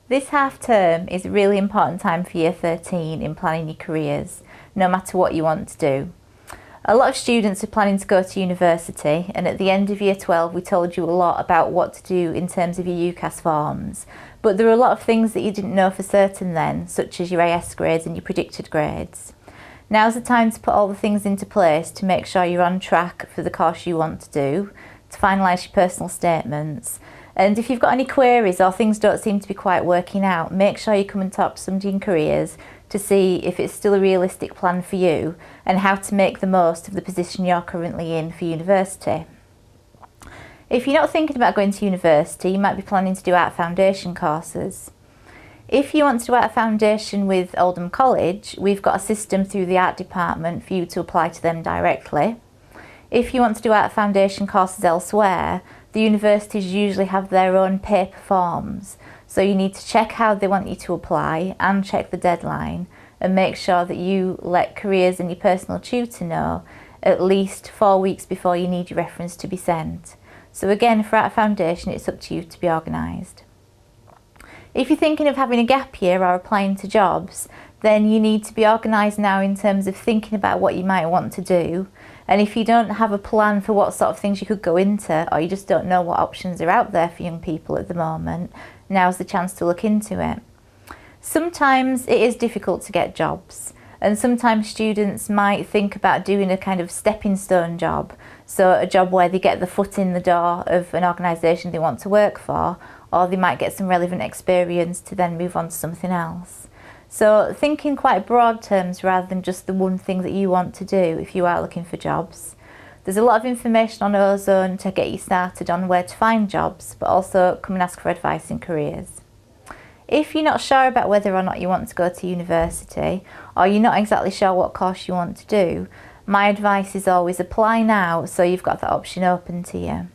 This half term is a really important time for Year 13 in planning your careers, no matter what you want to do. A lot of students are planning to go to university, and at the end of Year 12 we told you a lot about what to do in terms of your UCAS forms, but there are a lot of things that you didn't know for certain then, such as your AS grades and your predicted grades. Now's the time to put all the things into place to make sure you're on track for the course you want to do, to finalise your personal statements, and if you've got any queries or things don't seem to be quite working out, make sure you come and talk to somebody in careers to see if it's still a realistic plan for you and how to make the most of the position you're currently in for university. If you're not thinking about going to university, you might be planning to do art foundation courses. If you want to do art foundation with Oldham College, we've got a system through the art department for you to apply to them directly. If you want to do art foundation courses elsewhere, the universities usually have their own paper forms, so you need to check how they want you to apply and check the deadline, and make sure that you let careers and your personal tutor know at least 4 weeks before you need your reference to be sent. So again, for art foundation, it's up to you to be organised. If you're thinking of having a gap year or applying to jobs, then you need to be organised now in terms of thinking about what you might want to do. And if you don't have a plan for what sort of things you could go into, or you just don't know what options are out there for young people at the moment, now's the chance to look into it. Sometimes it is difficult to get jobs, and sometimes students might think about doing a kind of stepping stone job, so a job where they get the foot in the door of an organisation they want to work for, or they might get some relevant experience to then move on to something else. So think in quite broad terms rather than just the one thing that you want to do if you are looking for jobs. There's a lot of information on Ozone to get you started on where to find jobs, but also come and ask for advice in careers. If you're not sure about whether or not you want to go to university, or you're not exactly sure what course you want to do, my advice is always apply now so you've got that option open to you.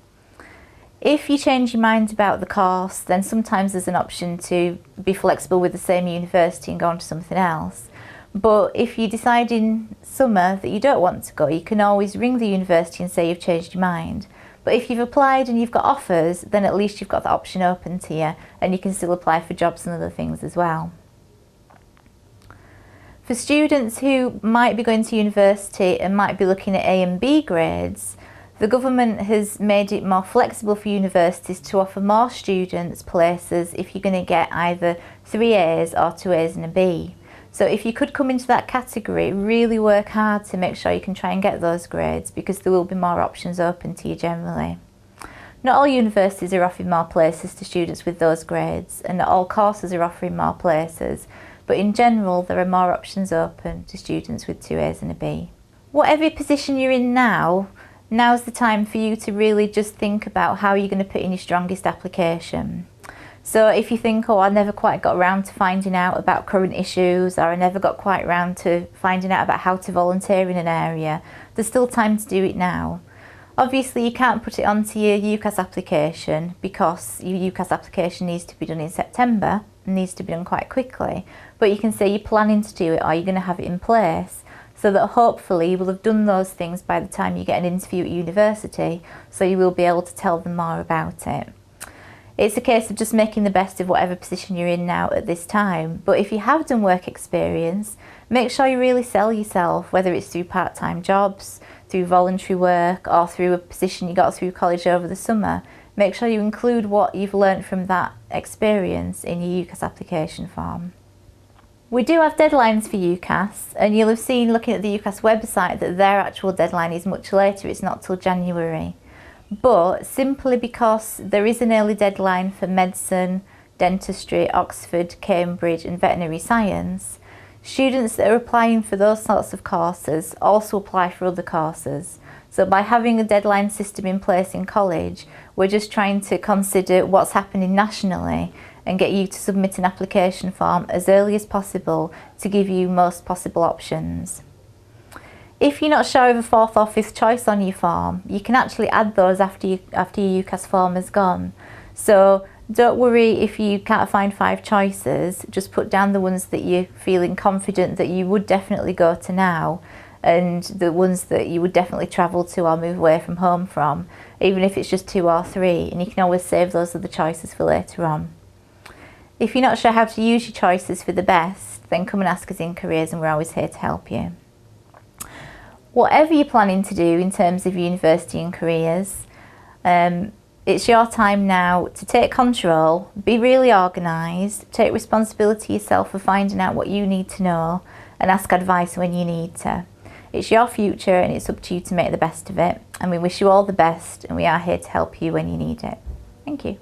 If you change your mind about the course, then sometimes there's an option to be flexible with the same university and go on to something else. But if you decide in summer that you don't want to go, you can always ring the university and say you've changed your mind. But if you've applied and you've got offers, then at least you've got the option open to you, and you can still apply for jobs and other things as well. For students who might be going to university and might be looking at A and B grades, the government has made it more flexible for universities to offer more students places if you're going to get either 3 A's or 2 A's and a B. So if you could come into that category, really work hard to make sure you can try and get those grades, because there will be more options open to you generally. Not all universities are offering more places to students with those grades, and not all courses are offering more places, but in general there are more options open to students with 2 A's and a B. Whatever position you're in now's the time for you to really just think about how you're going to put in your strongest application. So if you think, oh, I never quite got around to finding out about current issues, or I never got quite around to finding out about how to volunteer in an area, there's still time to do it now. Obviously you can't put it onto your UCAS application because your UCAS application needs to be done in September and needs to be done quite quickly, but you can say you're planning to do it, or you're going to have it in place, so that hopefully you will have done those things by the time you get an interview at university, so you will be able to tell them more about it. It's a case of just making the best of whatever position you're in now at this time, but if you have done work experience, make sure you really sell yourself, whether it's through part-time jobs, through voluntary work, or through a position you got through college over the summer. Make sure you include what you've learned from that experience in your UCAS application form. We do have deadlines for UCAS, and you'll have seen looking at the UCAS website that their actual deadline is much later, it's not till January. But simply because there is an early deadline for medicine, dentistry, Oxford, Cambridge and veterinary science, students that are applying for those sorts of courses also apply for other courses. So by having a deadline system in place in college, we're just trying to consider what's happening nationally and get you to submit an application form as early as possible to give you most possible options. If you're not sure of a 4th or 5th choice on your form, you can actually add those after your UCAS form has gone. So don't worry if you can't find 5 choices, just put down the ones that you're feeling confident that you would definitely go to now, and the ones that you would definitely travel to or move away from home from, even if it's just 2 or 3, and you can always save those other choices for later on. If you're not sure how to use your choices for the best, then come and ask us in Careers, and we're always here to help you. Whatever you're planning to do in terms of university and careers, it's your time now to take control, be really organised, take responsibility yourself for finding out what you need to know, and ask advice when you need to. It's your future and it's up to you to make the best of it, and we wish you all the best, and we are here to help you when you need it. Thank you.